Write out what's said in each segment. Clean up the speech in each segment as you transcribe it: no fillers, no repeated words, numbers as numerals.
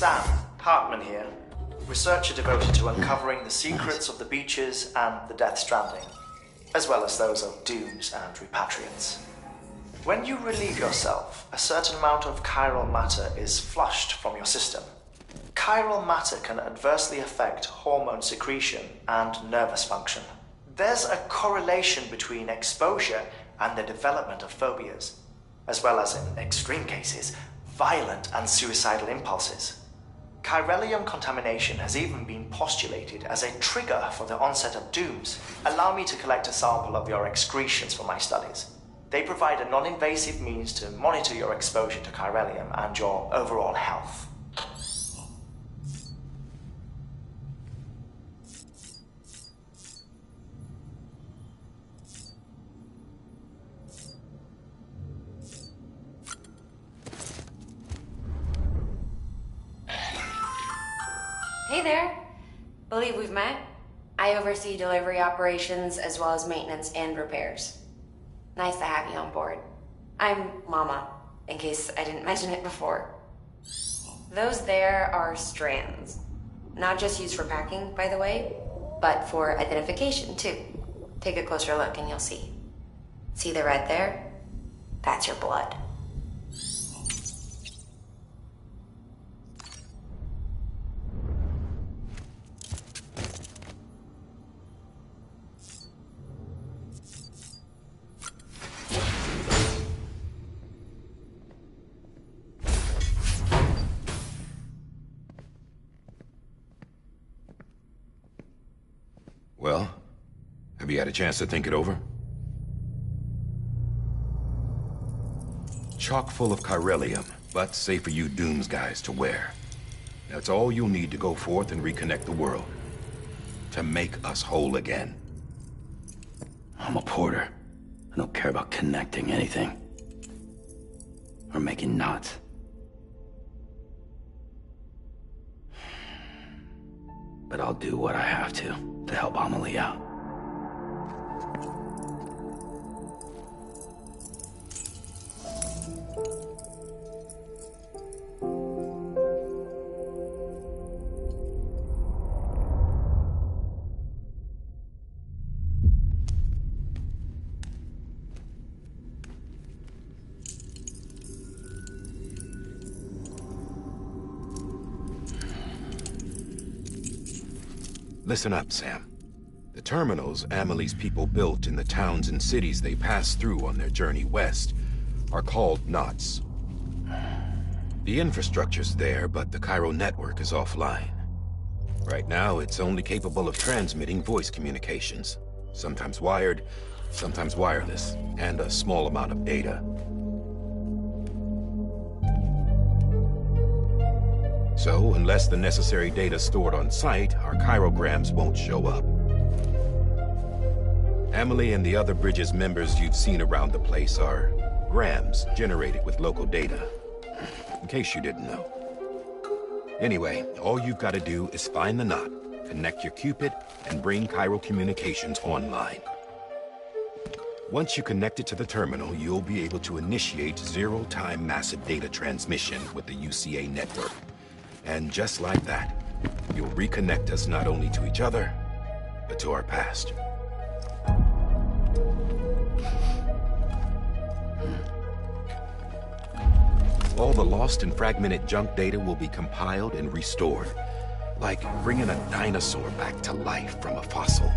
Sam, Hartman here, researcher devoted to uncovering the secrets of the beaches and the Death Stranding, as well as those of dooms and repatriants. When you relieve yourself, a certain amount of chiral matter is flushed from your system. Chiral matter can adversely affect hormone secretion and nervous function. There's a correlation between exposure and the development of phobias, as well as, in extreme cases, violent and suicidal impulses. Chiralium contamination has even been postulated as a trigger for the onset of dooms. Allow me to collect a sample of your excretions for my studies. They provide a non-invasive means to monitor your exposure to chiralium and your overall health. Hey there. Believe we've met. I oversee delivery operations as well as maintenance and repairs. Nice to have you on board. I'm Mama, in case I didn't mention it before. Those there are strands. Not just used for packing, by the way, but for identification too. Take a closer look and you'll see. See the red there? That's your blood. Well, have you had a chance to think it over? Chock full of chiralium, but safe for you Dooms guys to wear. That's all you'll need to go forth and reconnect the world. To make us whole again. I'm a porter. I don't care about connecting anything. Or making knots. But I'll do what I have to help Amelie out. Listen up, Sam. The terminals Amelie's people built in the towns and cities they passed through on their journey west are called knots. The infrastructure's there, but the Cairo network is offline. Right now, it's only capable of transmitting voice communications, sometimes wired, sometimes wireless, and a small amount of data. So, unless the necessary data stored on site, our chirograms won't show up. Amelie and the other Bridges members you've seen around the place are grams generated with local data, in case you didn't know. Anyway, all you've got to do is find the knot, connect your Cupid, and bring Cairo communications online. Once you connect it to the terminal, you'll be able to initiate zero-time massive data transmission with the UCA network. And just like that, you'll reconnect us not only to each other, but to our past. All the lost and fragmented junk data will be compiled and restored, like bringing a dinosaur back to life from a fossil.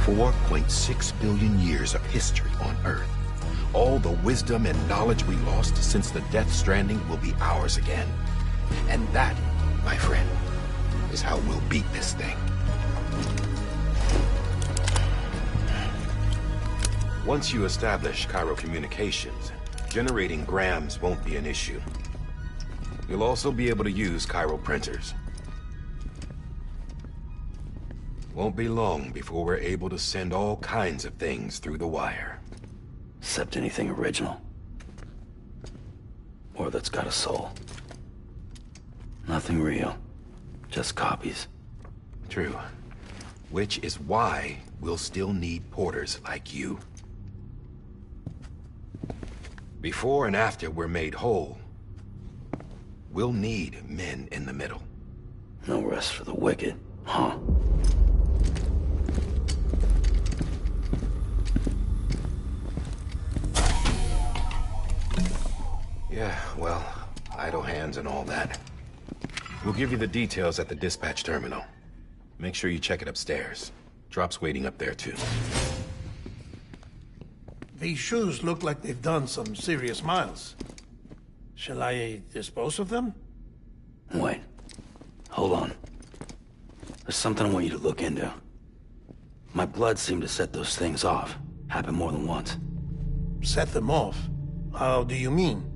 4.6 billion years of history on Earth. All the wisdom and knowledge we lost since the Death Stranding will be ours again. And that, my friend, is how we'll beat this thing. Once you establish Cairo communications, generating grams won't be an issue. You'll also be able to use Cairo printers. Won't be long before we're able to send all kinds of things through the wire. Except anything original. Or that's got a soul. Nothing real. Just copies. True. Which is why we'll still need porters like you. Before and after we're made whole, we'll need men in the middle. No rest for the wicked, huh? Yeah, well, idle hands and all that. We'll give you the details at the dispatch terminal. Make sure you check it upstairs. Drop's waiting up there, too. These shoes look like they've done some serious miles. Shall I dispose of them? Wait. Hold on. There's something I want you to look into. My blood seemed to set those things off. Happened more than once. Set them off? How do you mean?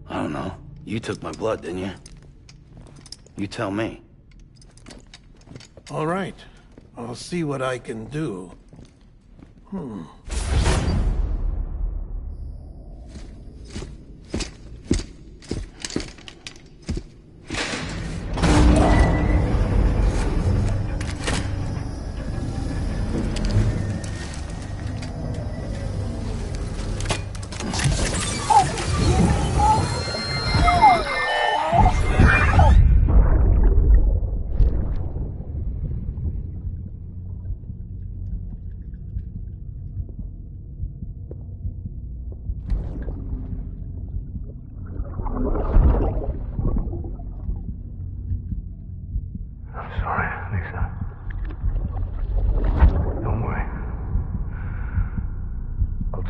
I don't know. You took my blood, didn't you? You tell me. All right. I'll see what I can do.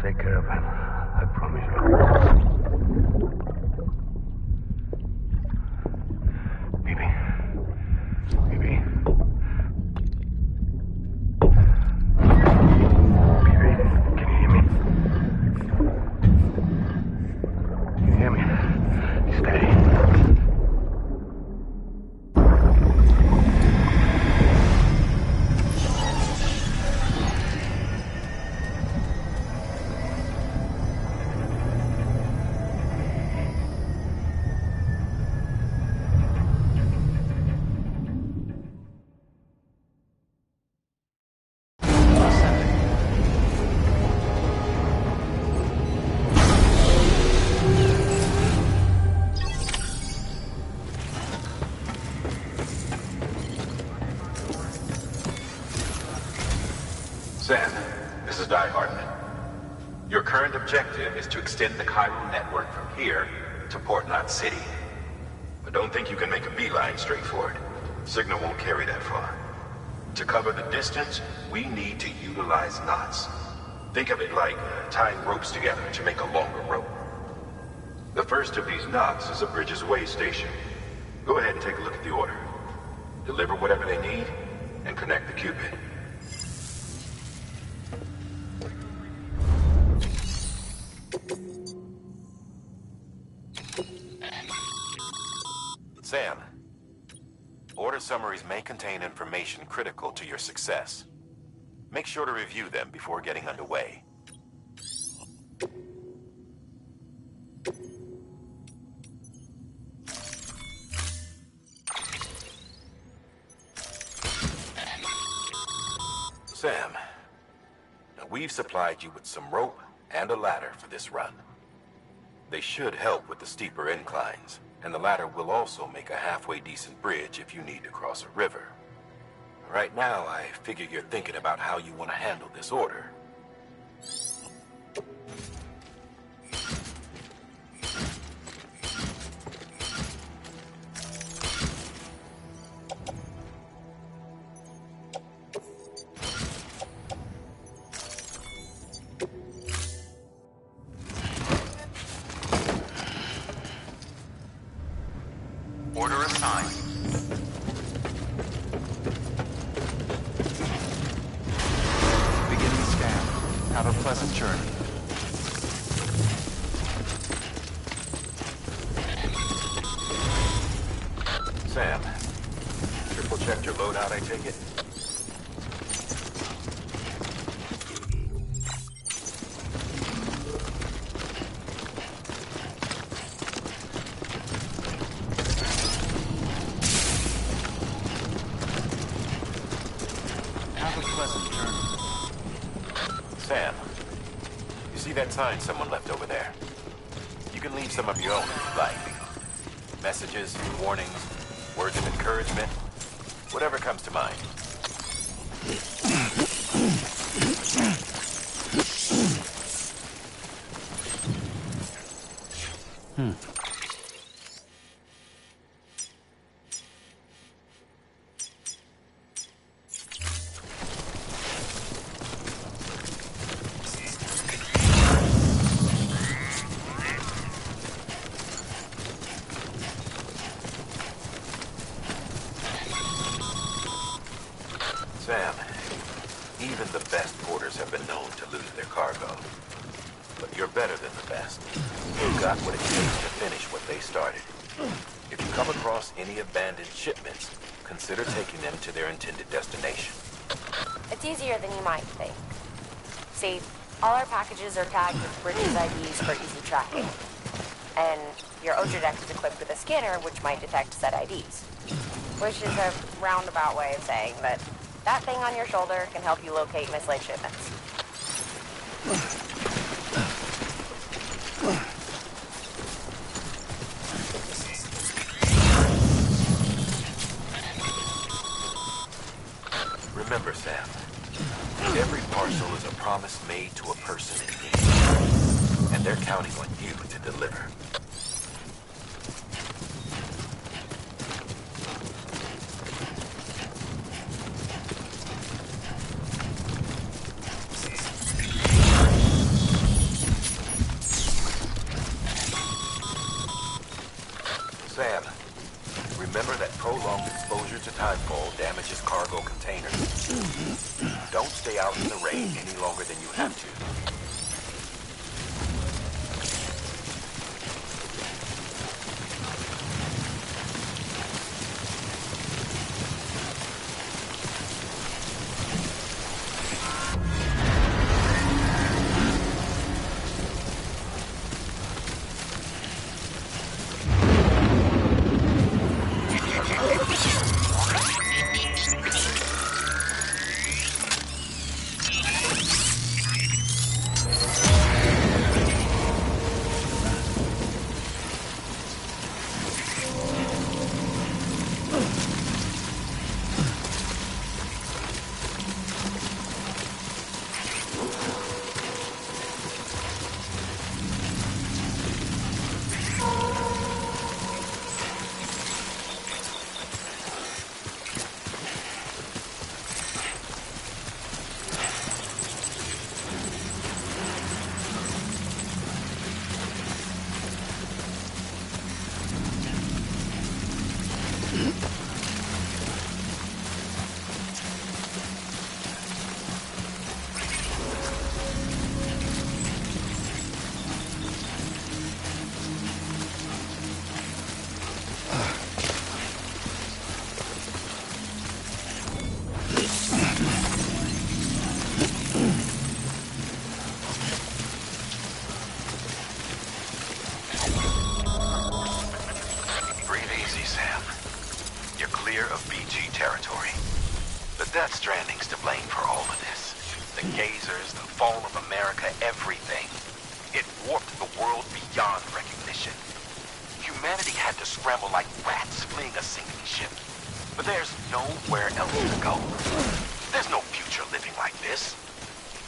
Take care of him. I promise you. Baby. Baby. Baby, can you hear me? Can you hear me? Steady. Sam, this is Di Hartman. Your current objective is to extend the chiral network from here to Port Knot City. But don't think you can make a beeline straight for it. Signal won't carry that far. To cover the distance, we need to utilize knots. Think of it like tying ropes together to make a longer rope. The first of these knots is a Bridges Way station. Go ahead and take a look at the order. Deliver whatever they need, and connect the Cupid. Sam, order summaries may contain information critical to your success. Make sure to review them before getting underway. Sam, we've supplied you with some rope and a ladder for this run. They should help with the steeper inclines, and the ladder will also make a halfway decent bridge if you need to cross a river. Right now, I figure you're thinking about how you want to handle this order. Order assigned. Beginning scan. Have a pleasant journey. Sam, triple checked your loadout, I take it? Sam, you see that sign someone left over there? can leave some of your own if you like. Messages, warnings, words of encouragement, whatever comes to mind. Sam, even the best porters have been known to lose their cargo. But you're better than the best. You've got what it takes to finish what they started. If you come across any abandoned shipments, consider taking them to their intended destination. It's easier than you might think. See, all our packages are tagged with British IDs for easy tracking. And your Ultradex is equipped with a scanner which might detect said IDs. Which is a roundabout way of saying that that thing on your shoulder can help you locate mislaid shipments. Remember, Sam, every parcel is a promise made to a person in need. And they're counting on you to deliver. Sam, remember that prolonged exposure to tidefall damages cargo containers. Don't stay out in the rain any longer than you have to. Death Stranding's to blame for all of this. The gazers, the fall of America, everything. It warped the world beyond recognition. Humanity had to scramble like rats fleeing a sinking ship. But there's nowhere else to go. There's no future living like this.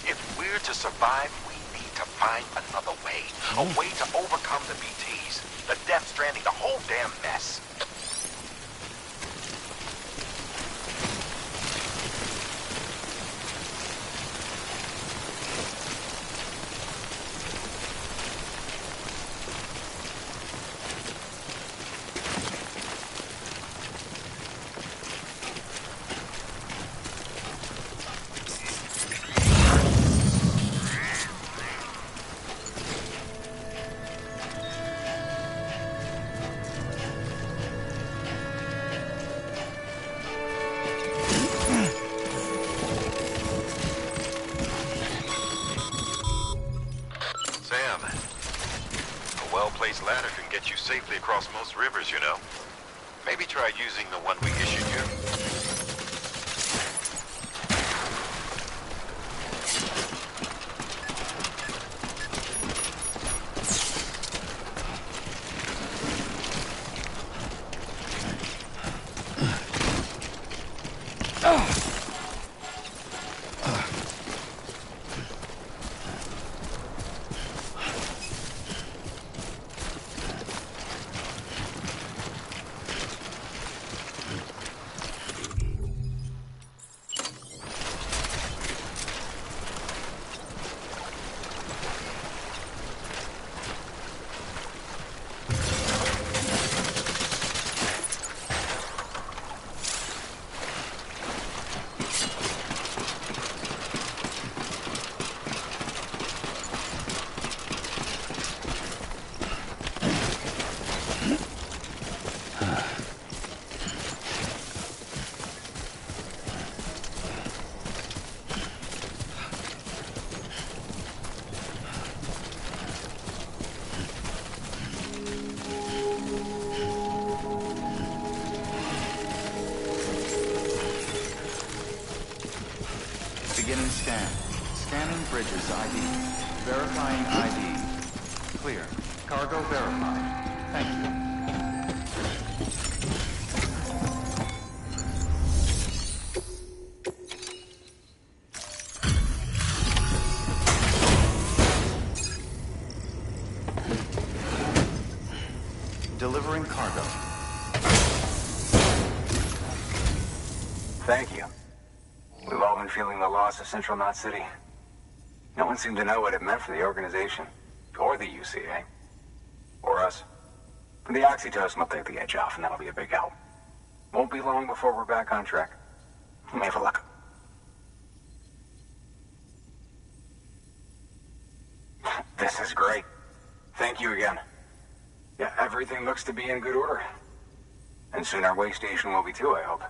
If we're to survive, we need to find another way. A way to overcome the BTs, the Death Stranding, the whole damn mess. Ladder can get you safely across most rivers, you know. Maybe try using the one we issued you. Scanning bridges ID. Verifying ID. Clear. Cargo verified. Thank you. Delivering cargo. Thank you. We've all been feeling the loss of Central Knot City. No one seemed to know what it meant for the organization. Or the UCA. Or us. The oxytocin will take the edge off, and that'll be a big help. Won't be long before we're back on track. You may have a look. This is great. Thank you again. Yeah, everything looks to be in good order. And soon our way station will be too, I hope.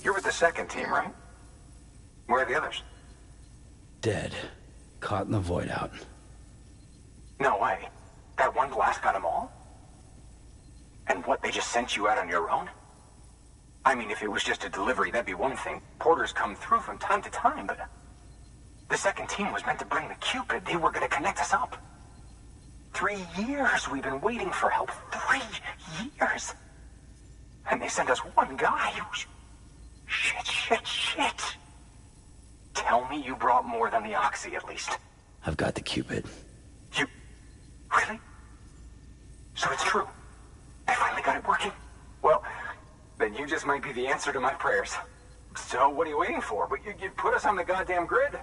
You're with the second team, right? Where are the others? Dead. Caught in the void out. No way. That one blast got them all? And what, they just sent you out on your own? I mean, if it was just a delivery, that'd be one thing. Porters come through from time to time, but... The second team was meant to bring the Cupid. They were gonna connect us up. 3 years we've been waiting for help. 3 years! And they sent us one guy. Shit. Tell me you brought more than the Oxy, at least. I've got the Cupid. You... Really? So it's true. I finally got it working. Well, then you just might be the answer to my prayers. So what are you waiting for? But you put us on the goddamn grid.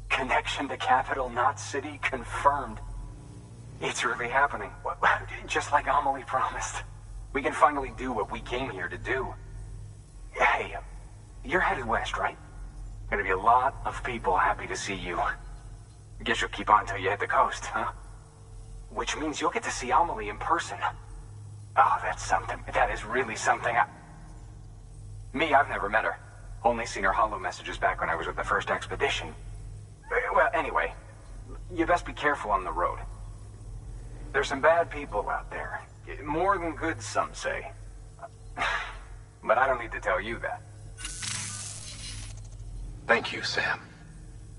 Connection to Capital Knot City confirmed. It's really happening. Just like Amelie promised. We can finally do what we came here to do. Hey, you're headed west, right? Gonna be a lot of people happy to see you. Guess you'll keep on till you hit the coast, huh? Which means you'll get to see Amelie in person. Oh, that's something. That is really something. Me, I've never met her. Only seen her holo messages back when I was with the first expedition. Well, anyway, you best be careful on the road. There's some bad people out there. More than good, some say. But I don't need to tell you that. Thank you, Sam.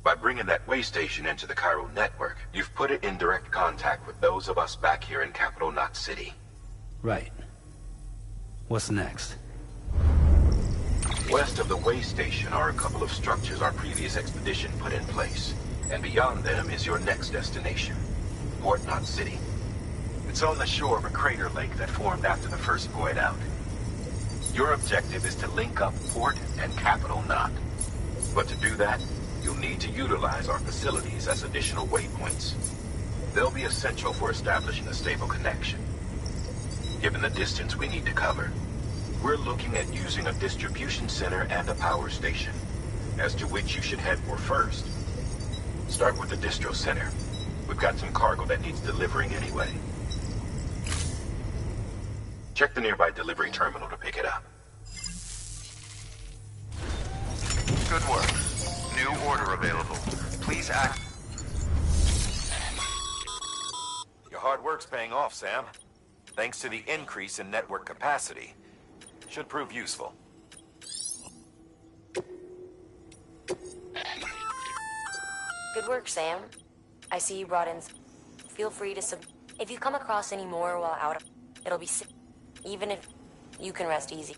By bringing that way station into the Cairo network, you've put it in direct contact with those of us back here in Capital Knot City. Right. What's next? West of the way station are a couple of structures our previous expedition put in place. And beyond them is your next destination, Port Knot City. It's on the shore of a crater lake that formed after the first void out. Your objective is to link up Port and Capital Knot. But to do that, you'll need to utilize our facilities as additional waypoints. They'll be essential for establishing a stable connection. Given the distance we need to cover, we're looking at using a distribution center and a power station, as to which you should head for first. Start with the distro center. We've got some cargo that needs delivering anyway. Check the nearby delivery terminal to pick it up. Good work. New order available. Please act. Your hard work's paying off, Sam. Thanks to the increase in network capacity. Should prove useful. Good work, Sam. I see you brought in... Feel free to if you come across any more while out, it'll be... Even if you can rest easy.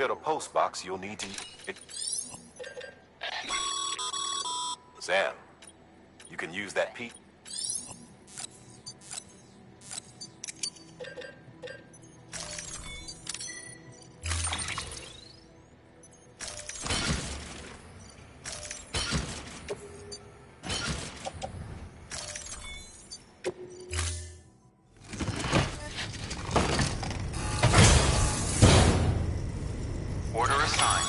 build a post box, you'll need to... Sam, you can use that P... Order assigned.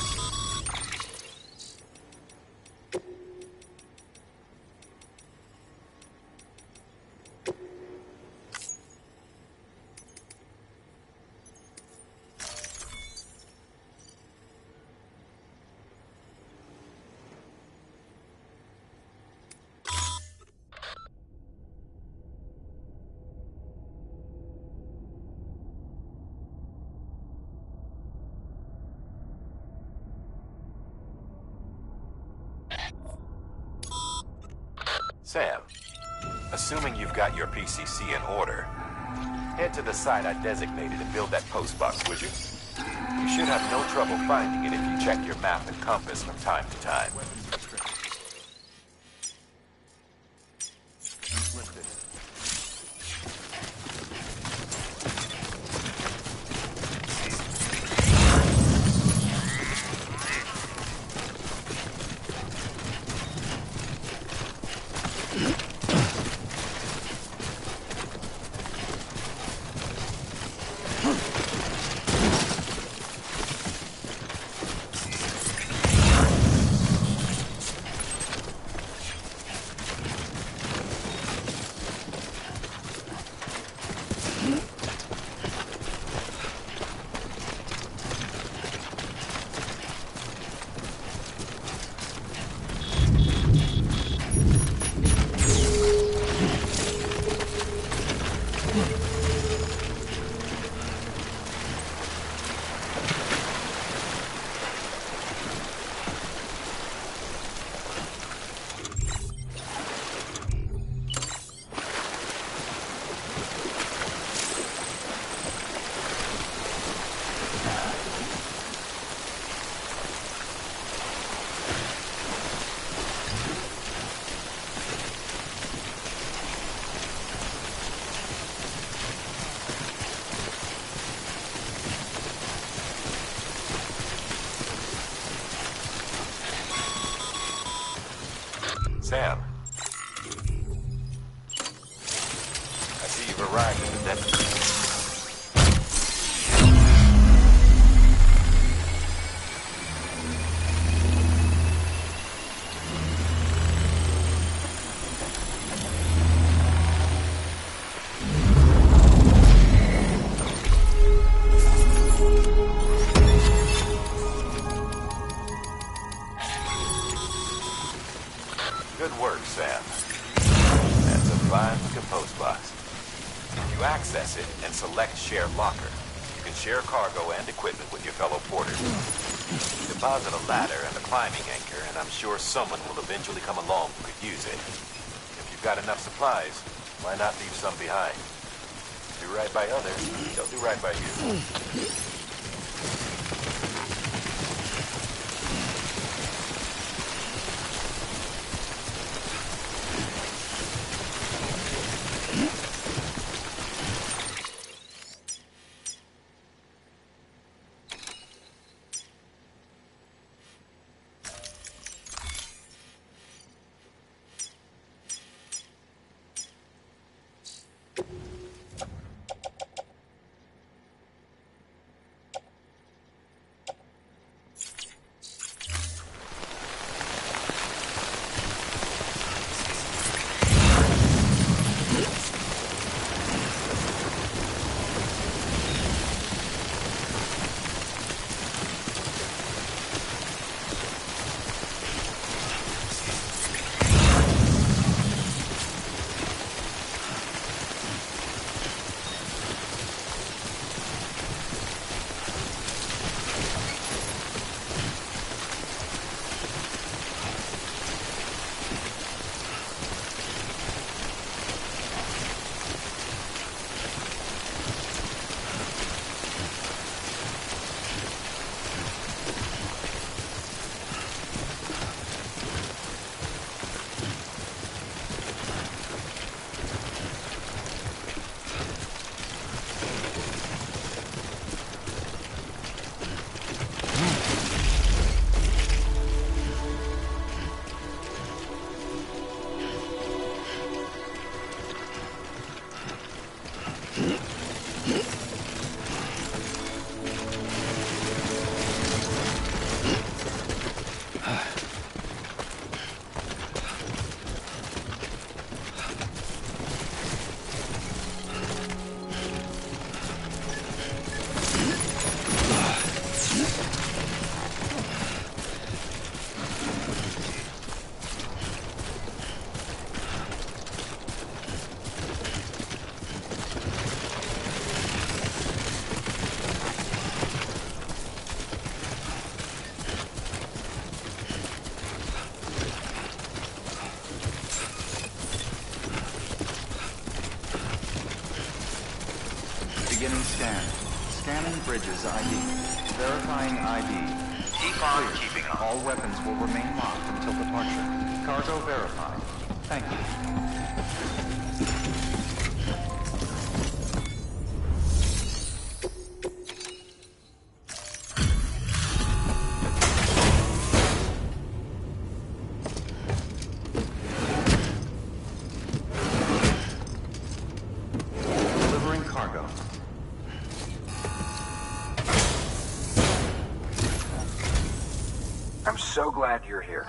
Sam, assuming you've got your PCC in order, head to the site I designated and build that post box, would you? You should have no trouble finding it if you check your map and compass from time to time. Sam. I see you've arrived at the destination. Good work, Sam. That's a fine-looking post box. If you access it and select Share Locker, you can share cargo and equipment with your fellow porters. Deposit a ladder and a climbing anchor, and I'm sure someone will eventually come along who could use it. If you've got enough supplies, why not leave some behind? Do right by others, they'll do right by you. Beginning scan. Scanning bridges ID. Verifying ID. Keep on Clear. keeping on. All weapons will remain locked until departure. Cargo verified. Thank you. Delivering cargo. I'm so glad you're here.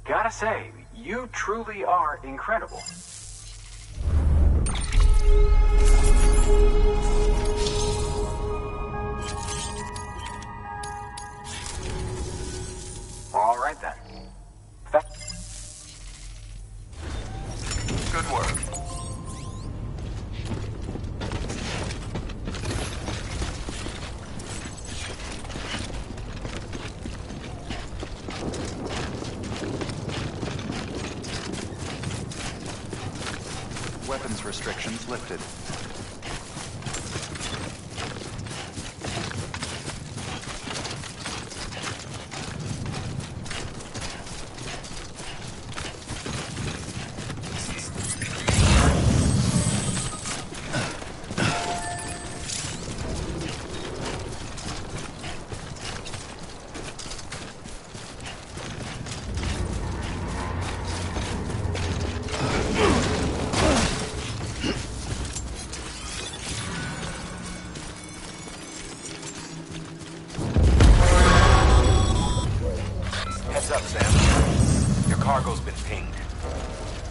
Gotta say, you truly are incredible. All right then. Good work. Weapons restrictions lifted. Heads up, Sam. Your cargo's been pinged.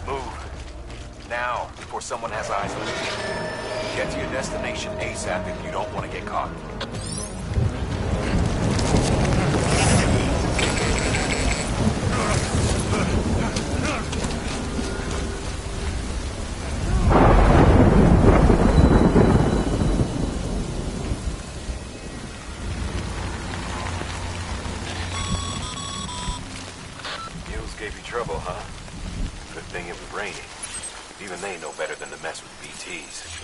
Move. Now, before someone has eyes on you. Get to your destination ASAP if you don't want to get caught. Mules gave you trouble, huh? Good thing it was raining. Even they know better than to mess with BTs.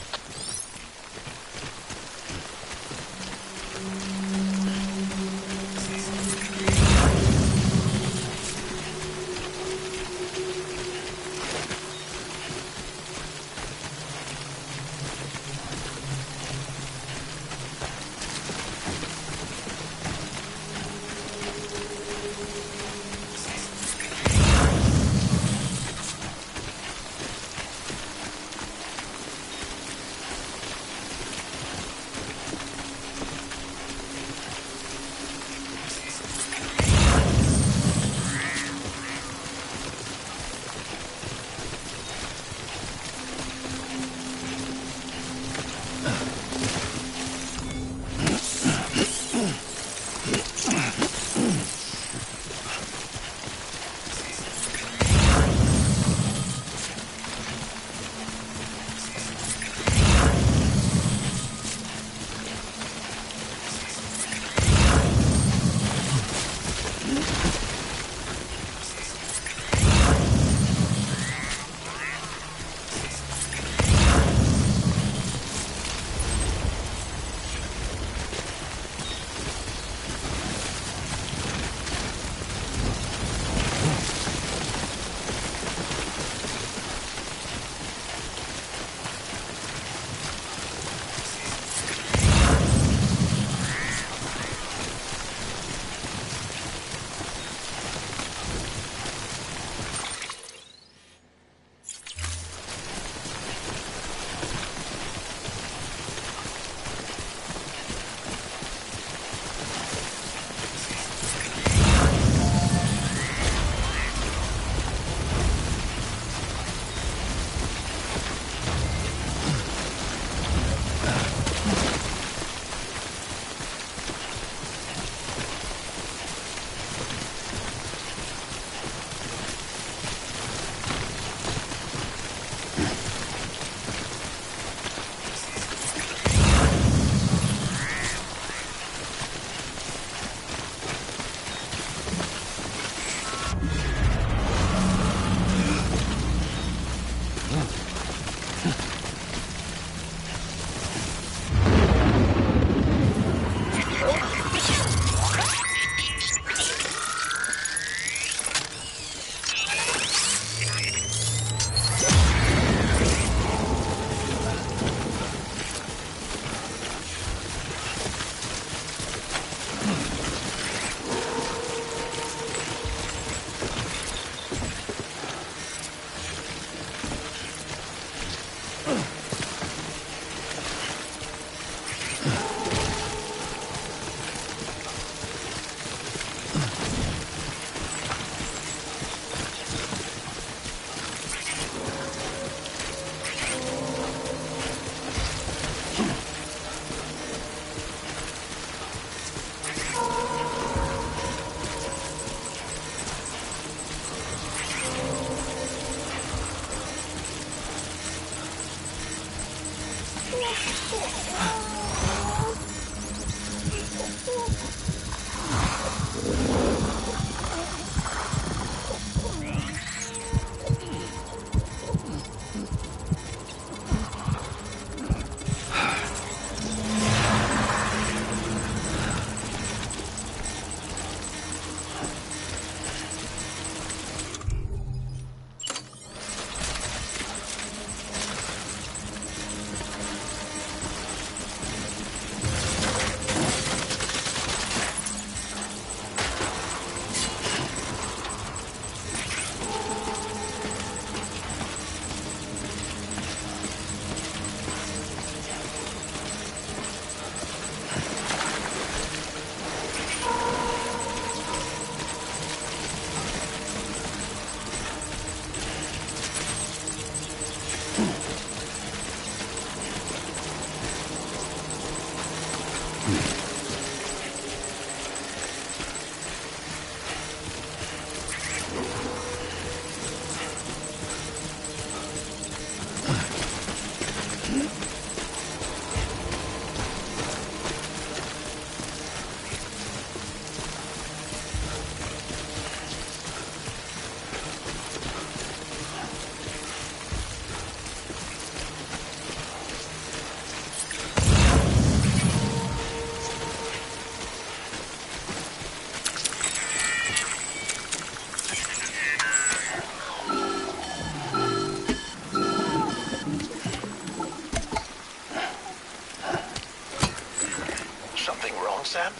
Sam?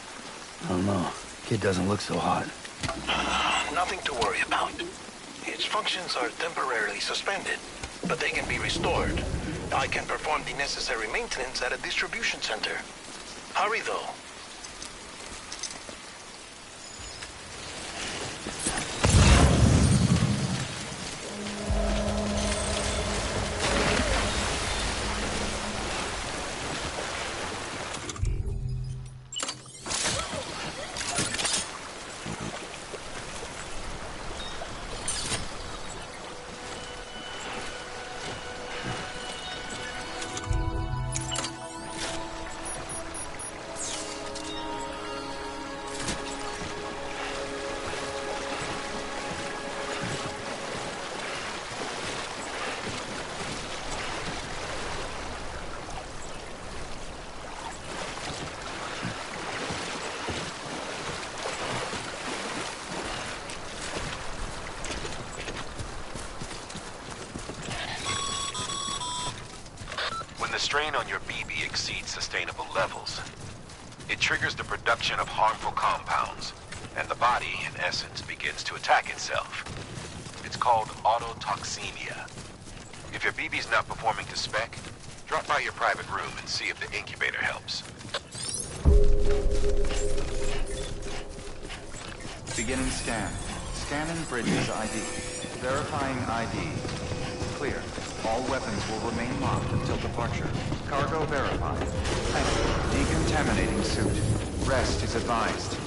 I don't know. Kid doesn't look so hot. Nothing to worry about. Its functions are temporarily suspended, but they can be restored. I can perform the necessary maintenance at a distribution center. Hurry, though. The strain on your BB exceeds sustainable levels. It triggers the production of harmful compounds, and the body, in essence, begins to attack itself. It's called autotoxemia. If your BB's not performing to spec, drop by your private room and see if the incubator helps. Beginning scan. Scanning Bridges ID. Verifying ID. Clear. All weapons will remain locked until departure. Cargo verified. Decontaminating suit. Rest is advised.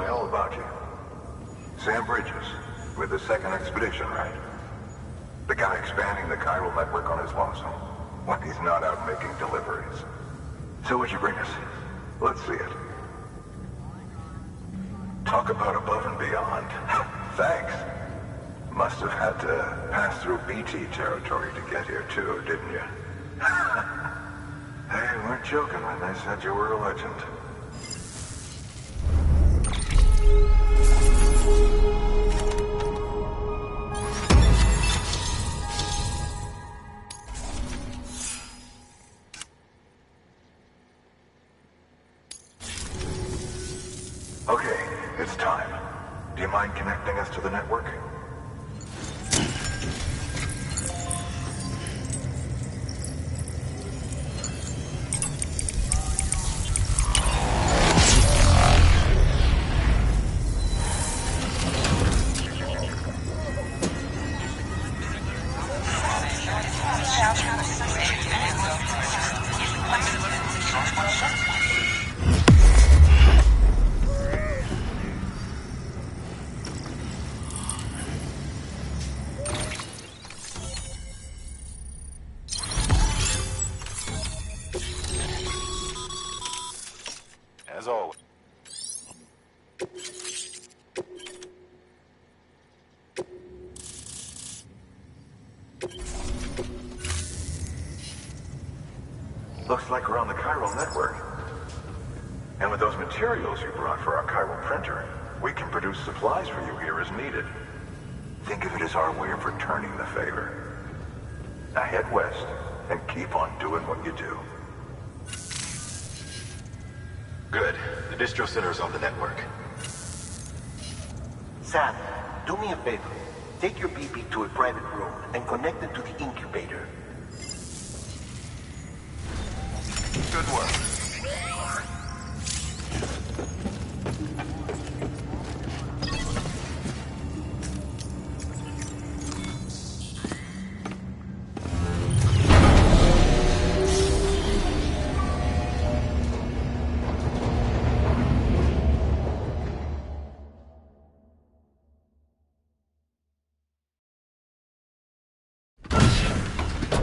me all about you. Sam Bridges, with the second expedition, right? The guy expanding the chiral network on his lonesome, when he's not out making deliveries. So what'd you bring us? Let's see it. Talk about above and beyond. Thanks. Must have had to pass through BT territory to get here too, didn't you? They weren't joking when they said you were a legend. Okay, it's time. Do you mind connecting us to the network? As always. Looks like we're on the chiral network. And with those materials you brought for our chiral printer, we can produce supplies for you here as needed. Think of it as our way of returning the favor. Now head west and keep on doing what you do. Good. The distro center is on the network. Sam, do me a favor. Take your BB to a private room and connect it to the incubator. Good work.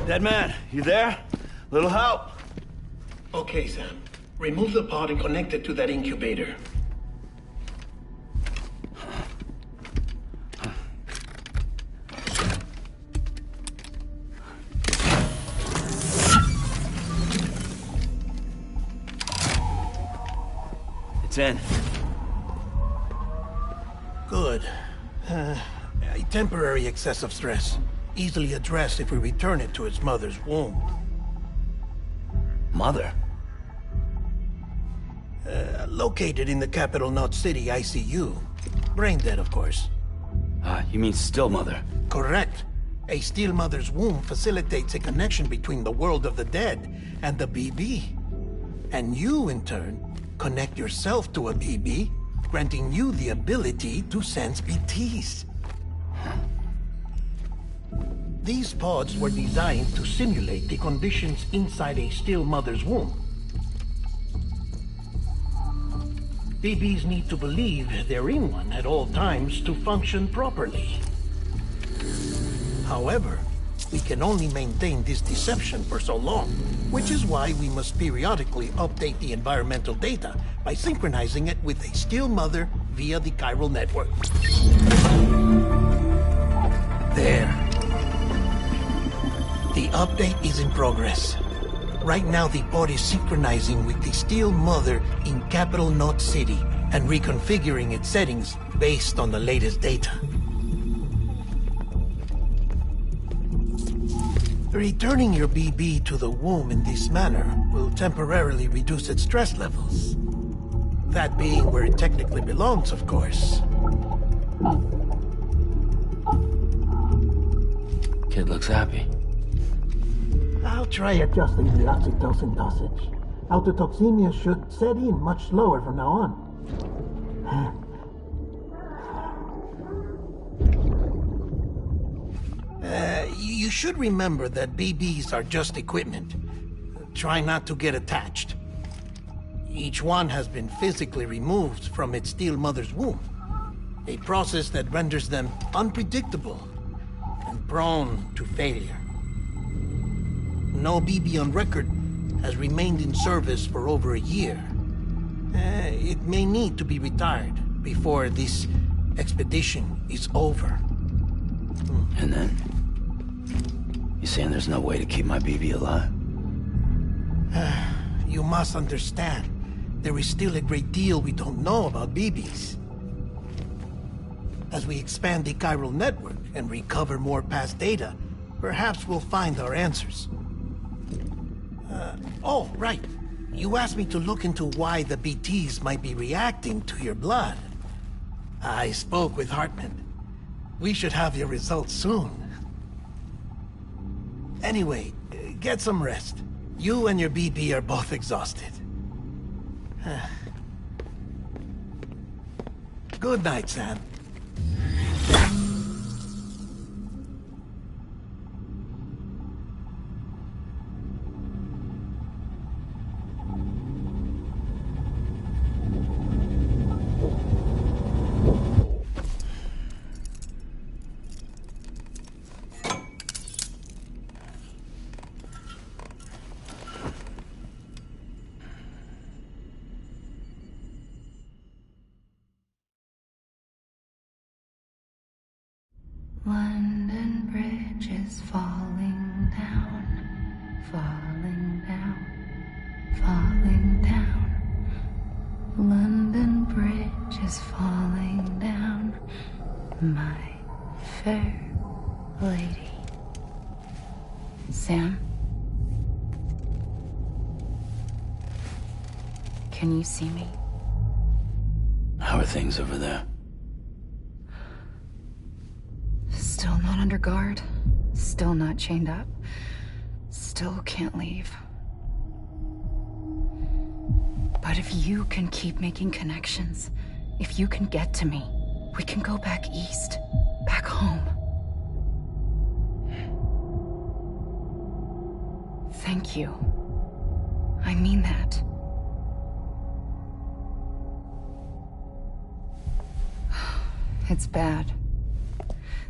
Dead man, you there? Little help? Okay, Sam. Remove the pod and connect it to that incubator. It's in. Good. A temporary excessive stress. Easily addressed if we return it to its mother's womb. Mother? Located in the capital Knot City ICU. Brain dead, of course. You mean still mother? Correct. A still mother's womb facilitates a connection between the world of the dead and the BB. And you, in turn, connect yourself to a BB, granting you the ability to sense BTs. These pods were designed to simulate the conditions inside a still mother's womb. BBs need to believe they're in one at all times to function properly. However, we can only maintain this deception for so long, which is why we must periodically update the environmental data by synchronizing it with a still mother via the chiral network. There. The update is in progress. Right now, the pod is synchronizing with the still mother in capital Knot City and reconfiguring its settings based on the latest data. Returning your BB to the womb in this manner will temporarily reduce its stress levels. That being where it technically belongs, of course. Kid looks happy. I'll try adjusting the oxytocin dosage. Autotoxemia should set in much slower from now on. You should remember that BBs are just equipment. Try not to get attached. Each one has been physically removed from its steel mother's womb. A process that renders them unpredictable and prone to failure. No BB on record has remained in service for over a year. It may need to be retired before this expedition is over. And then? You saying there's no way to keep my BB alive? You must understand, there is still a great deal we don't know about BBs. As we expand the chiral network and recover more past data, perhaps we'll find our answers. Oh, right. You asked me to look into why the BTs might be reacting to your blood. I spoke with Hartman. We should have your results soon. Anyway, get some rest. You and your BB are both exhausted. Good night, Sam. London Bridge is falling down, falling down, falling down. London Bridge is falling down, my fair lady. Sam? Can you see me? How are things over there? Still not under guard. Still not chained up. Still can't leave. But if you can keep making connections, if you can get to me, we can go back east. Back home. Thank you. I mean that. It's bad.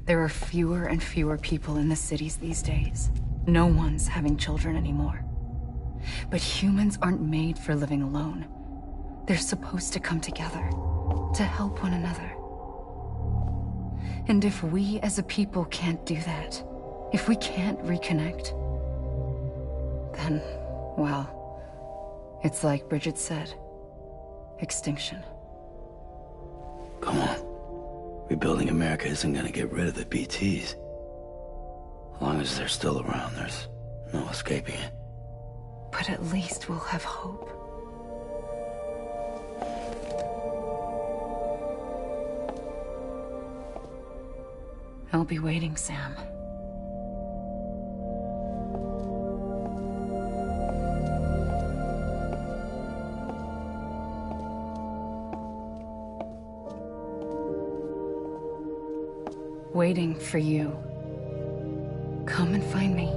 There are fewer and fewer people in the cities these days. No one's having children anymore. But humans aren't made for living alone. They're supposed to come together, to help one another. And if we as a people can't do that, if we can't reconnect, then, well, it's like Bridget said, extinction. Come on. Rebuilding America isn't gonna get rid of the BTs. As long as they're still around, there's no escaping it. But at least we'll have hope. I'll be waiting, Sam. Waiting for you. Come and find me.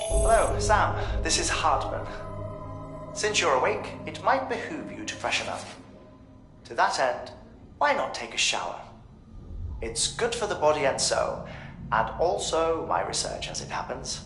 Hello, Sam. This is Hartman. Since you're awake, it might behoove you to freshen up. To that end, why not take a shower? It's good for the body and soul, and also my research as it happens.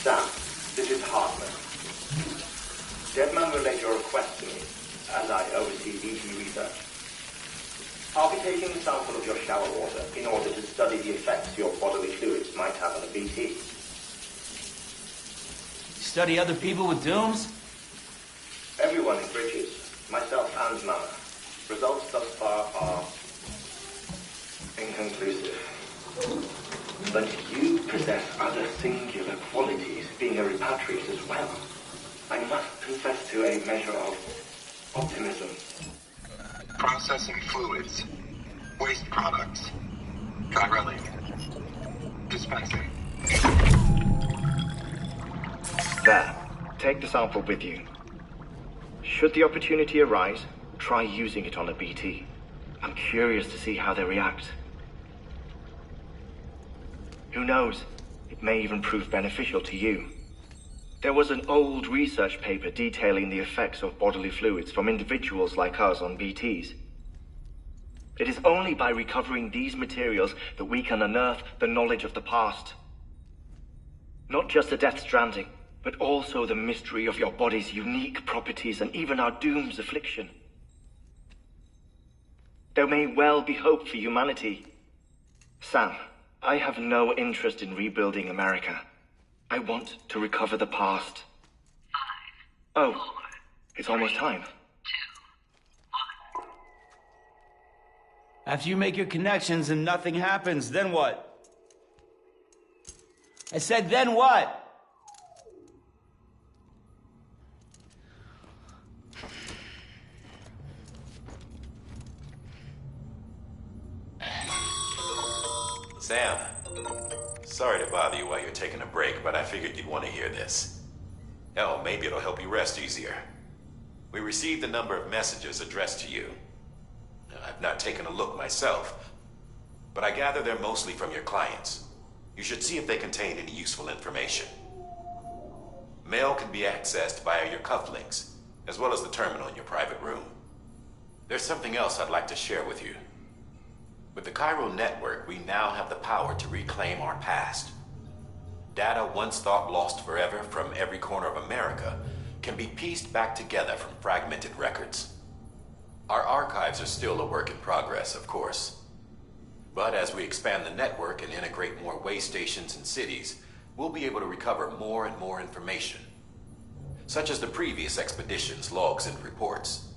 Sam, this is Hartman. Deadman relayed your request to me, as I oversee BT research. I'll be taking a sample of your shower water in order to study the effects your bodily fluids might have on a BT. Study other people with dooms? Everyone in Bridges, myself and Mama. Results thus far are inconclusive. But you possess other singular qualities, being a repatriate as well. I must confess to a measure of optimism. Processing fluids. Waste products. Chirelli. Dispensing. There. Take the sample with you. Should the opportunity arise, try using it on a BT. I'm curious to see how they react. Who knows? It may even prove beneficial to you. There was an old research paper detailing the effects of bodily fluids from individuals like us on BTs. It is only by recovering these materials that we can unearth the knowledge of the past. Not just the Death Stranding, but also the mystery of your body's unique properties and even our doom's affliction. There may well be hope for humanity. Sam, I have no interest in rebuilding America. I want to recover the past. 5, 4, it's almost time. 2, 1. After you make your connections and nothing happens, then what? I said, then what? Sam, sorry to bother you while you're taking a break, but I figured you'd want to hear this. Hell, maybe it'll help you rest easier. We received a number of messages addressed to you. I've not taken a look myself, but I gather they're mostly from your clients. You should see if they contain any useful information. Mail can be accessed via your cufflinks, as well as the terminal in your private room. There's something else I'd like to share with you. With the Cairo network, we now have the power to reclaim our past. Data once thought lost forever from every corner of America can be pieced back together from fragmented records. Our archives are still a work in progress, of course. But as we expand the network and integrate more way stations and cities, we'll be able to recover more and more information, such as the previous expedition's logs and reports.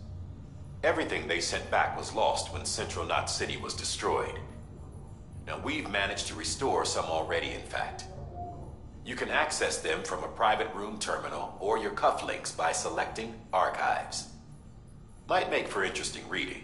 Everything they sent back was lost when Central Knot City was destroyed. Now, we've managed to restore some already, in fact. You can access them from a private room terminal or your cufflinks by selecting Archives. Might make for interesting reading.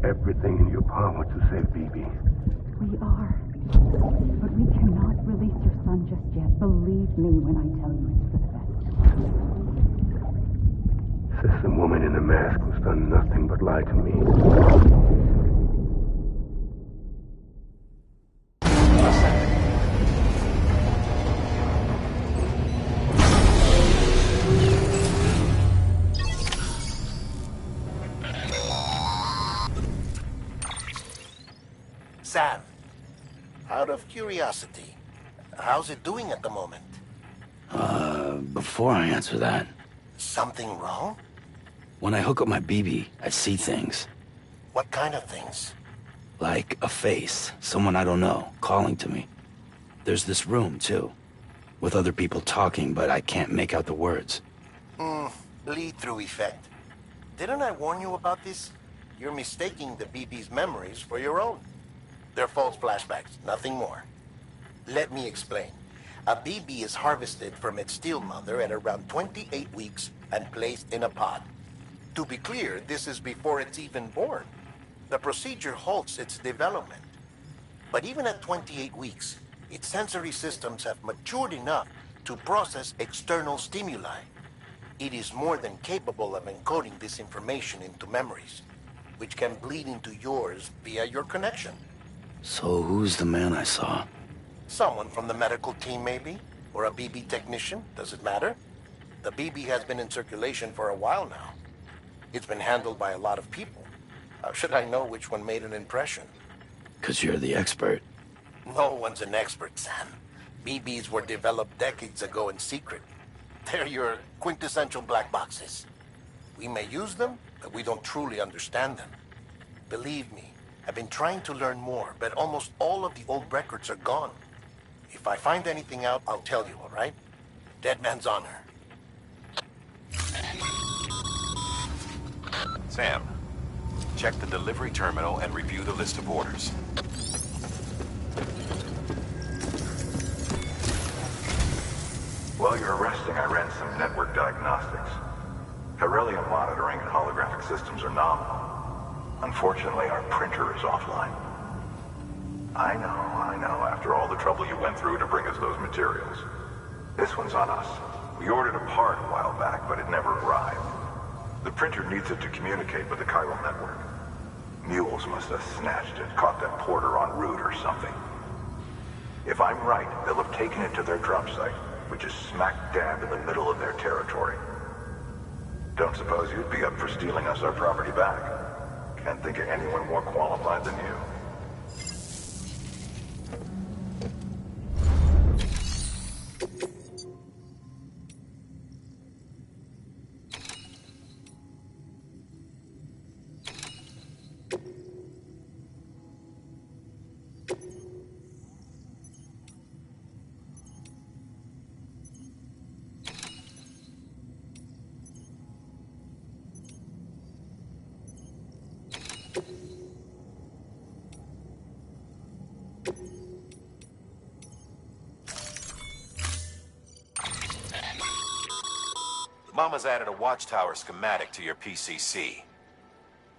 Everything in your power to save BB. We are. But we cannot release your son just yet. Believe me when I tell you it's for the best. System woman in the mask who's done nothing but lie to me. Sam, out of curiosity, how's it doing at the moment? Before I answer that... Something wrong? When I hook up my BB, I see things. What kind of things? Like a face, someone I don't know, calling to me. There's this room, too, with other people talking, but I can't make out the words. Bleed-through effect. Didn't I warn you about this? You're mistaking the BB's memories for your own. They're false flashbacks, nothing more. Let me explain. A BB is harvested from its steel mother at around 28 weeks and placed in a pod. To be clear, this is before it's even born. The procedure halts its development. But even at 28 weeks, its sensory systems have matured enough to process external stimuli. It is more than capable of encoding this information into memories, which can bleed into yours via your connection. So who's the man I saw? Someone from the medical team, maybe? Or a BB technician? Does it matter? The BB has been in circulation for a while now. It's been handled by a lot of people. How should I know which one made an impression? 'Cause you're the expert. No one's an expert, Sam. BBs were developed decades ago in secret. They're your quintessential black boxes. We may use them, but we don't truly understand them. Believe me, I've been trying to learn more, but almost all of the old records are gone. If I find anything out, I'll tell you, all right? Dead man's honor. Sam, check the delivery terminal and review the list of orders. While you're resting, I ran some network diagnostics. Beryllium monitoring and holographic systems are nominal. Unfortunately, our printer is offline. I know. After all the trouble you went through to bring us those materials. This one's on us. We ordered a part a while back, but it never arrived. The printer needs it to communicate with the chiral network. Mules must have snatched it, caught that porter en route or something. If I'm right, they'll have taken it to their drop site, which is smack dab in the middle of their territory. Don't suppose you'd be up for stealing us our property back? Can't think of anyone more qualified than you. Mama's added a watchtower schematic to your PCC.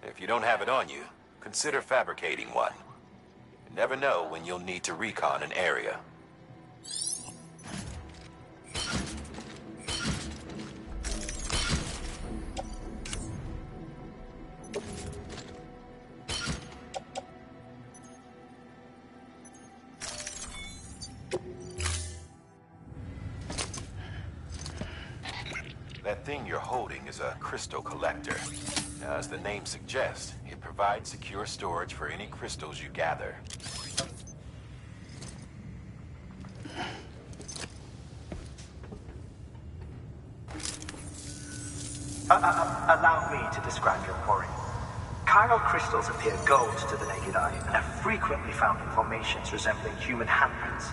If you don't have it on you, consider fabricating one. You never know when you'll need to recon an area. That thing you're holding is a crystal collector. Now, as the name suggests, it provides secure storage for any crystals you gather. Allow me to describe your quarry. Chiral crystals appear gold to the naked eye and are frequently found in formations resembling human handprints.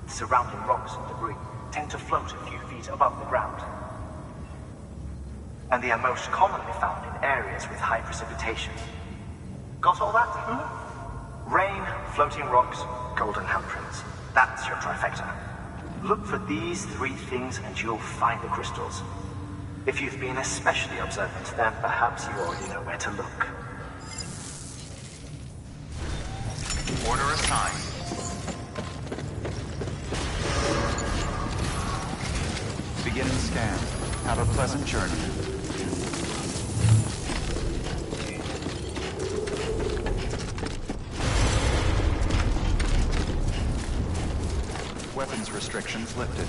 The surrounding rocks and debris tend to float a few feet above the ground. And they are most commonly found in areas with high precipitation. Got all that? Rain, floating rocks, golden handprints. That's your trifecta. Look for these three things and you'll find the crystals. If you've been especially observant, then perhaps you already know where to look. Order assigned. Beginning scan. Have a pleasant journey. Weapons restrictions lifted.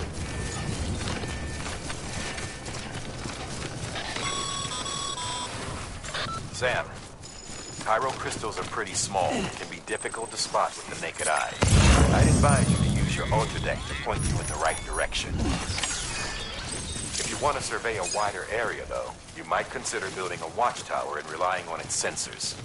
Sam, chiral crystals are pretty small and can be difficult to spot with the naked eye. I'd advise you to use your ultradeck to point you in the right direction. If you want to survey a wider area, though, you might consider building a watchtower and relying on its sensors.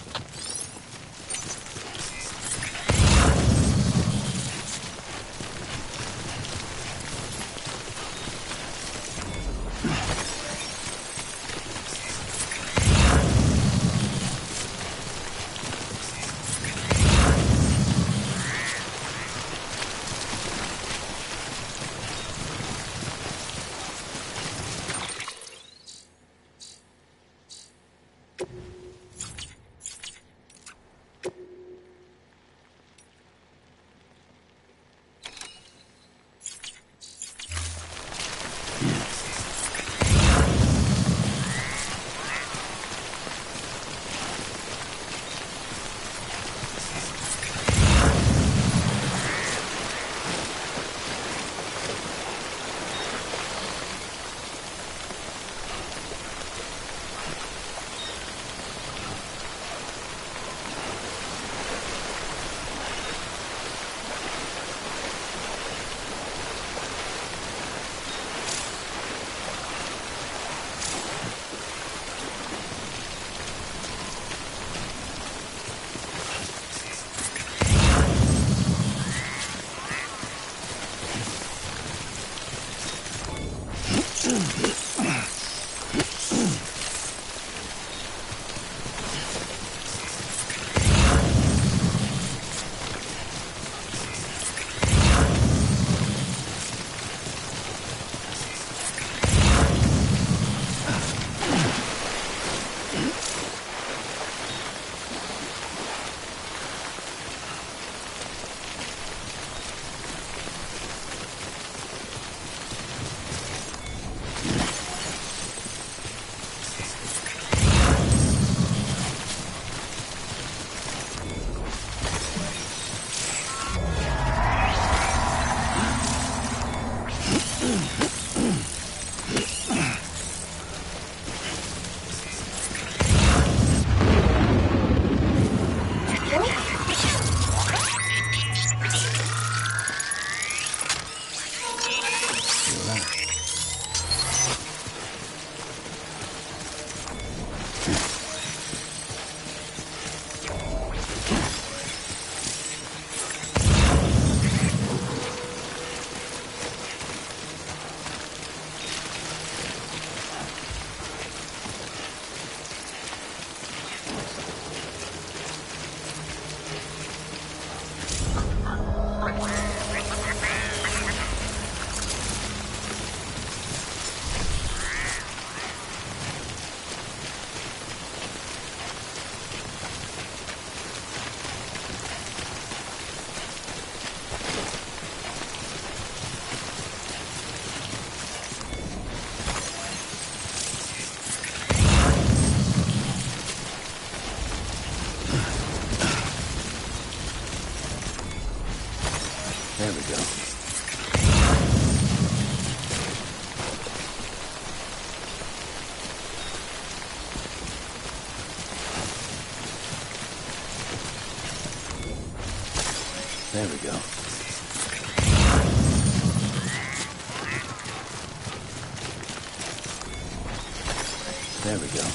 There we go. There we go. There we go.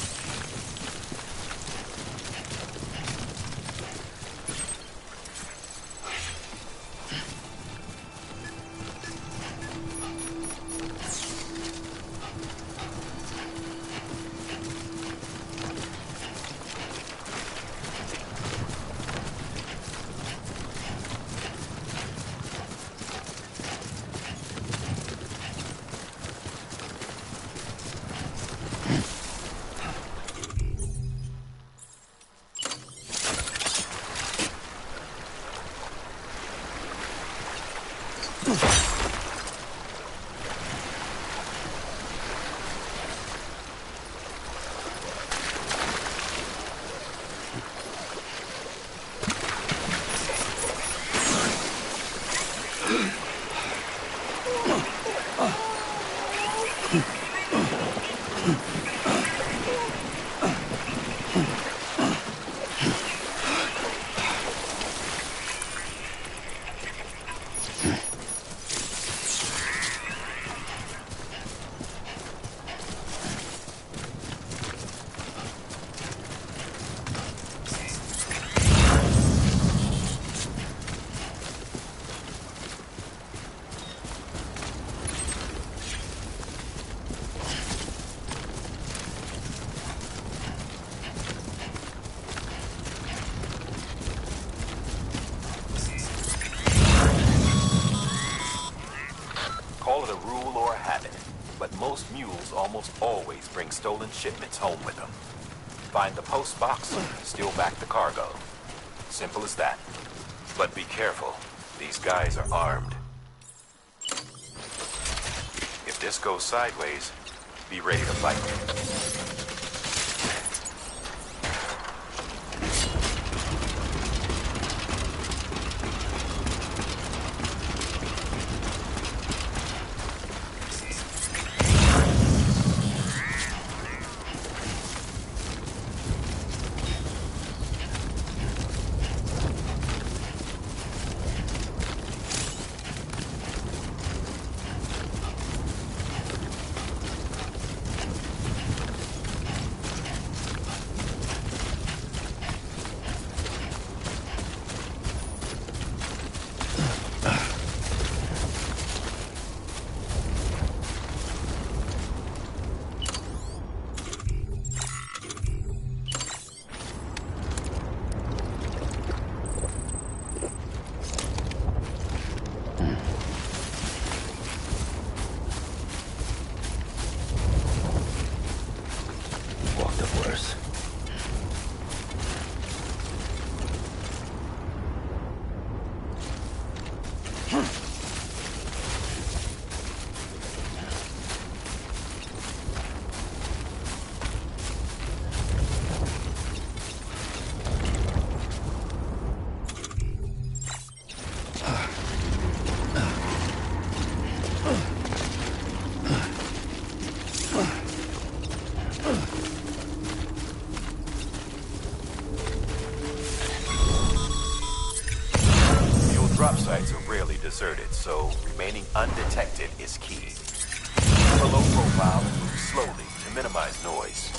Most mules almost always bring stolen shipments home with them. Find the post box, steal back the cargo. Simple as that. But be careful. These guys are armed. If this goes sideways, be ready to fight. Drop sites are rarely deserted, so remaining undetected is key. Keep a low profile and move slowly to minimize noise.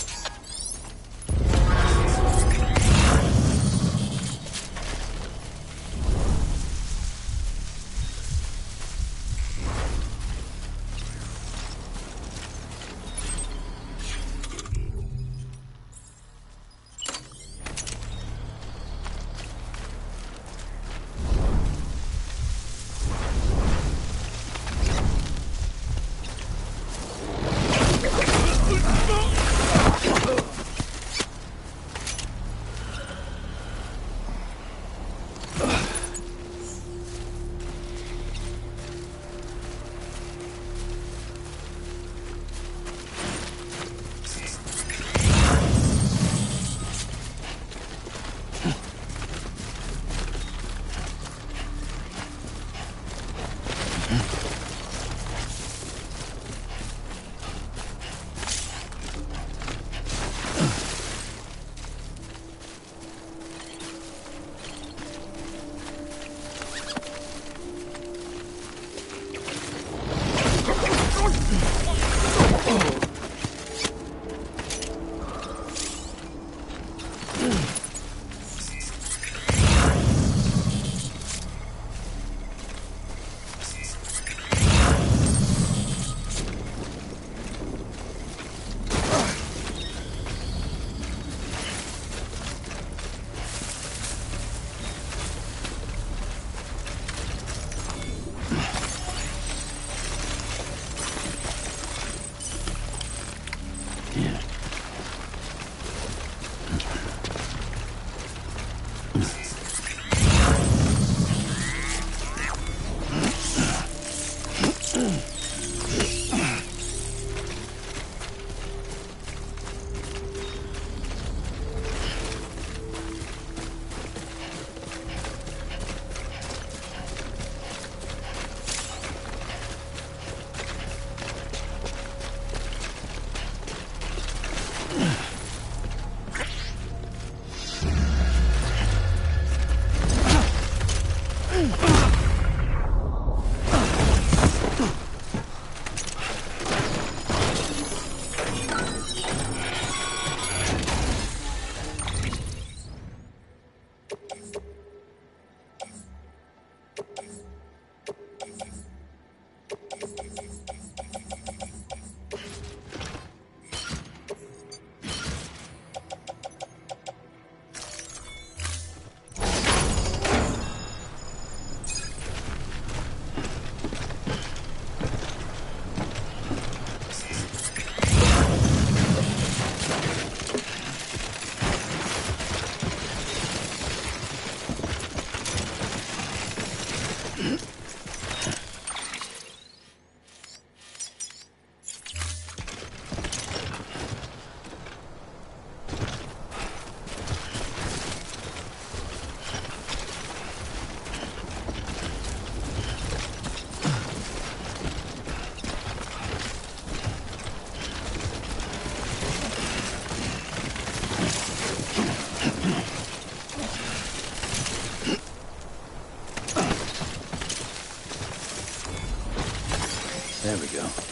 There we go.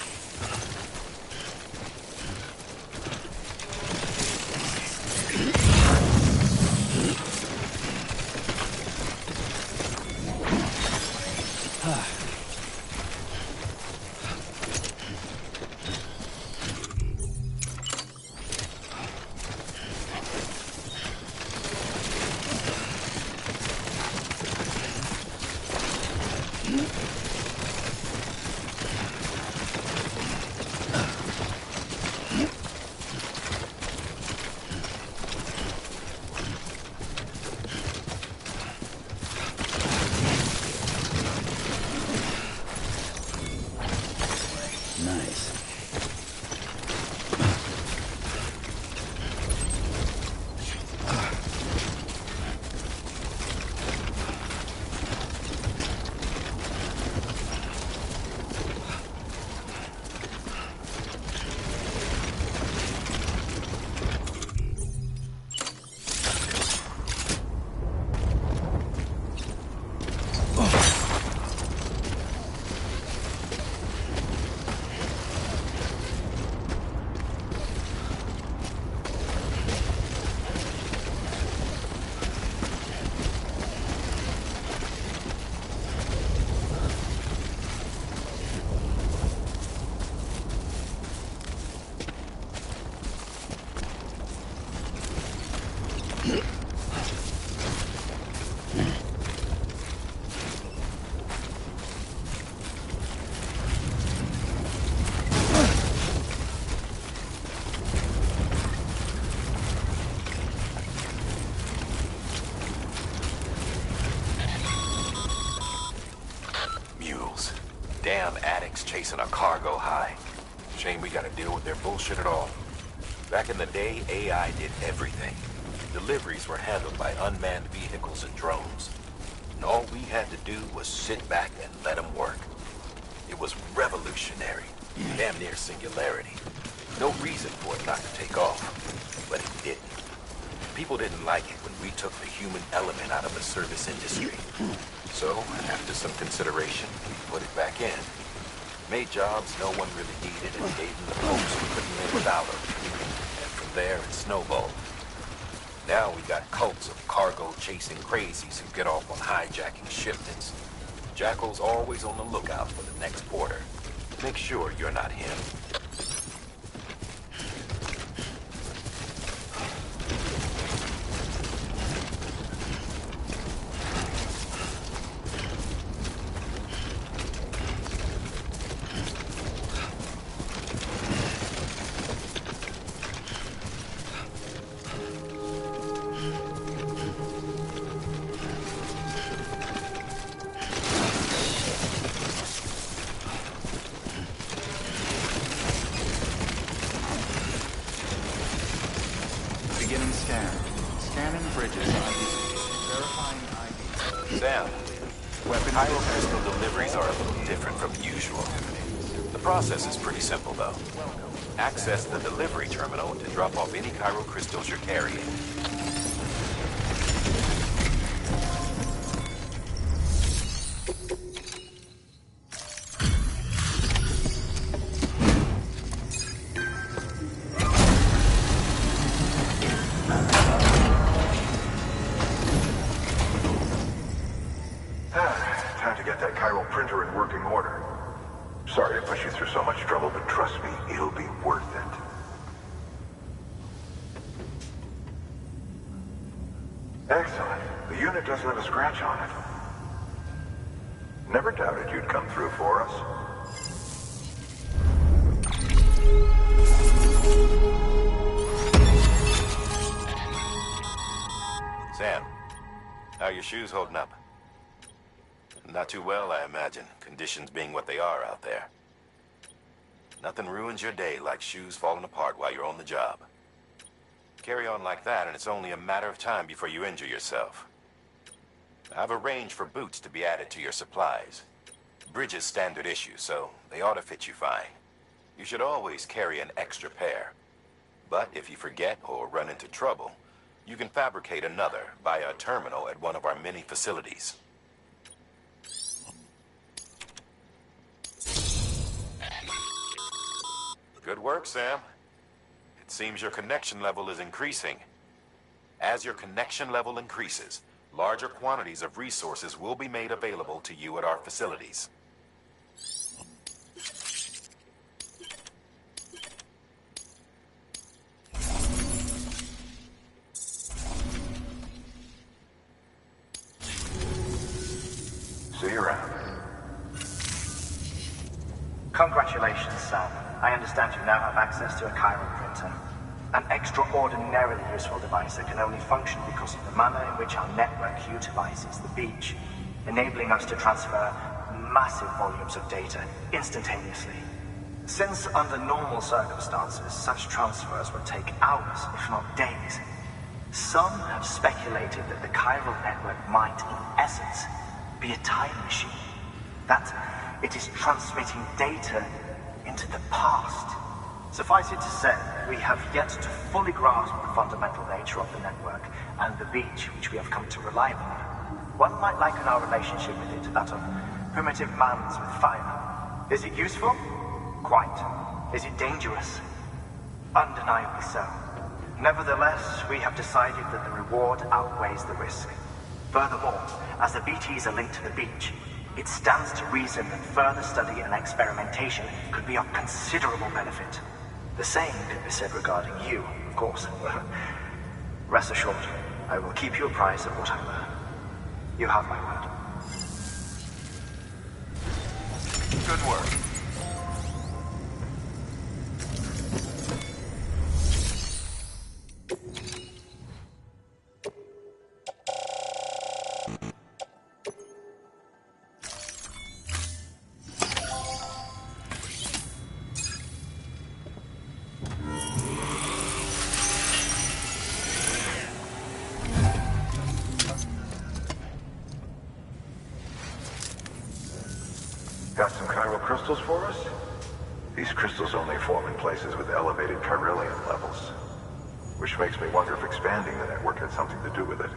Damn addicts chasing a cargo high. Shame we gotta deal with their bullshit at all. Back in the day, AI did everything. Deliveries were handled by unmanned vehicles and drones. And all we had to do was sit back and let them work. It was revolutionary. Damn near singularity. No reason for it not to take off. But it didn't. People didn't like it when we took the human element out of the service industry. So, after some consideration, we put it back in. Made jobs no one really needed and gave them the folks who couldn't live without them. And from there, it snowballed. Now we got cults of cargo-chasing crazies who get off on hijacking shipments. Jackal's always on the lookout for the next porter. Make sure you're not him. Beginning scan. Scanning bridges ID. Verifying ID. Sam, Cairo crystal deliveries are a little different from usual. The process is pretty simple, though. Access the delivery terminal to drop off any Cairo crystals you're carrying. Time to get that chiral printer in working order. Sorry to push you through so much trouble, but trust me, it'll be worth it. Excellent. The unit doesn't have a scratch on it. Never doubted you'd come through for us. Sam, how are your shoes holding up? Not too well, I imagine, conditions being what they are out there. Nothing ruins your day like shoes falling apart while you're on the job. Carry on like that, and it's only a matter of time before you injure yourself. I've arranged for boots to be added to your supplies. Bridges standard issue, so they ought to fit you fine. You should always carry an extra pair. But if you forget or run into trouble, you can fabricate another via a terminal at one of our many facilities. Good work, Sam. It seems your connection level is increasing. As your connection level increases, larger quantities of resources will be made available to you at our facilities. See you around. Congratulations, Sam. I understand you now have access to a chiral printer. An extraordinarily useful device that can only function because of the manner in which our network utilizes the beach, enabling us to transfer massive volumes of data instantaneously. Since under normal circumstances, such transfers would take hours, if not days, some have speculated that the chiral network might, in essence, be a time machine. That it is transmitting data into the past. Suffice it to say, we have yet to fully grasp the fundamental nature of the network and the beach which we have come to rely upon. One might liken our relationship with it to that of primitive mans with fire. Is it useful? Quite. Is it dangerous? Undeniably so. Nevertheless, we have decided that the reward outweighs the risk. Furthermore, as the BTs are linked to the beach, it stands to reason that further study and experimentation could be of considerable benefit. The same could be said regarding you, of course. Rest assured, I will keep you apprised of what I learn. You have my word. Good work. Got some chiral crystals for us? These crystals only form in places with elevated chiralium levels. Which makes me wonder if expanding the network had something to do with it.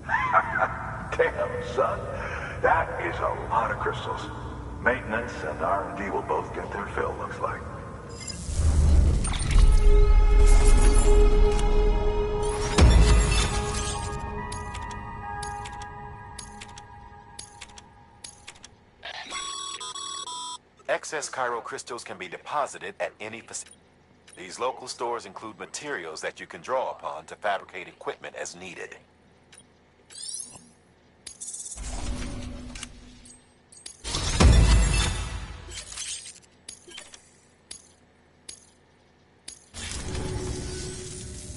Damn, son. That is a lot of crystals. Maintenance and R&D will both get their fill, looks like. Excess chiral crystals can be deposited at any facility. These local stores include materials that you can draw upon to fabricate equipment as needed.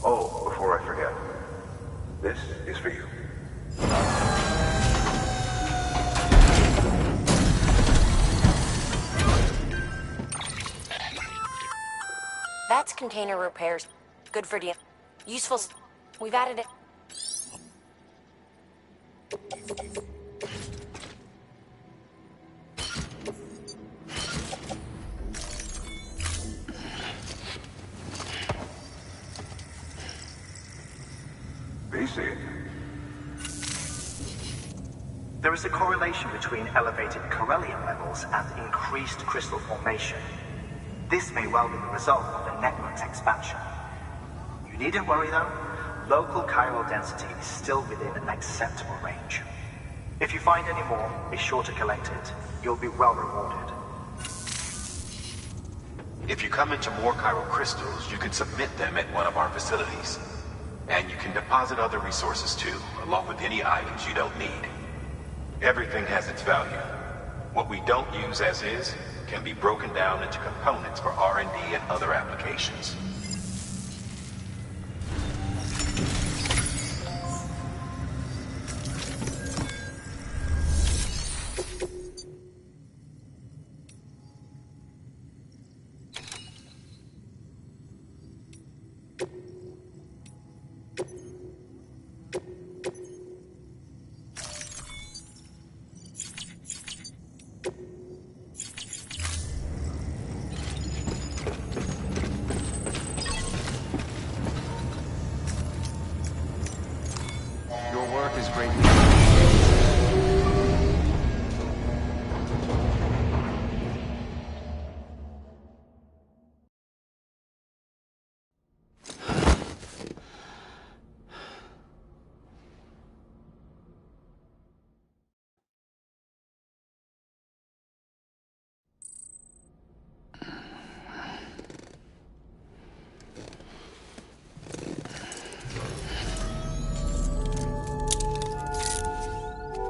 Oh, before I forget, this is for you. That's container repairs. Good for the useful. We've added it. BC. There is a correlation between elevated chiralium levels and increased crystal formation. This may well be the result of the network's expansion. You needn't worry though. Local chiral density is still within an acceptable range. If you find any more, be sure to collect it. You'll be well rewarded. If you come into more chiral crystals, you can submit them at one of our facilities. And you can deposit other resources too, along with any items you don't need. Everything has its value. What we don't use as is can be broken down into components for R&D and other applications. Your work is greatly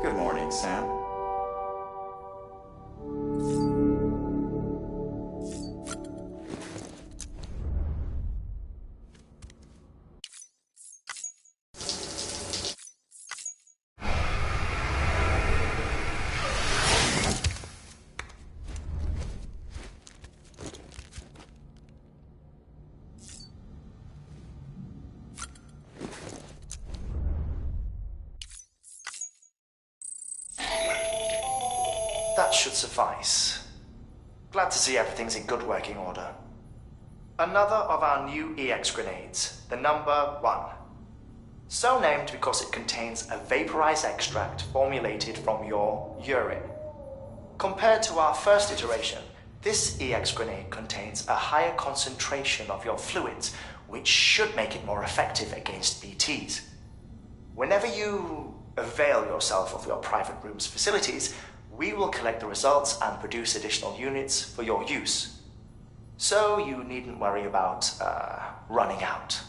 Good morning, Sam. That should suffice. Glad to see everything's in good working order. Another of our new EX grenades, the number 1. So named because it contains a vaporized extract formulated from your urine. Compared to our first iteration, this EX grenade contains a higher concentration of your fluids, which should make it more effective against BTs. Whenever you avail yourself of your private room's facilities, we will collect the results and produce additional units for your use. So you needn't worry about running out.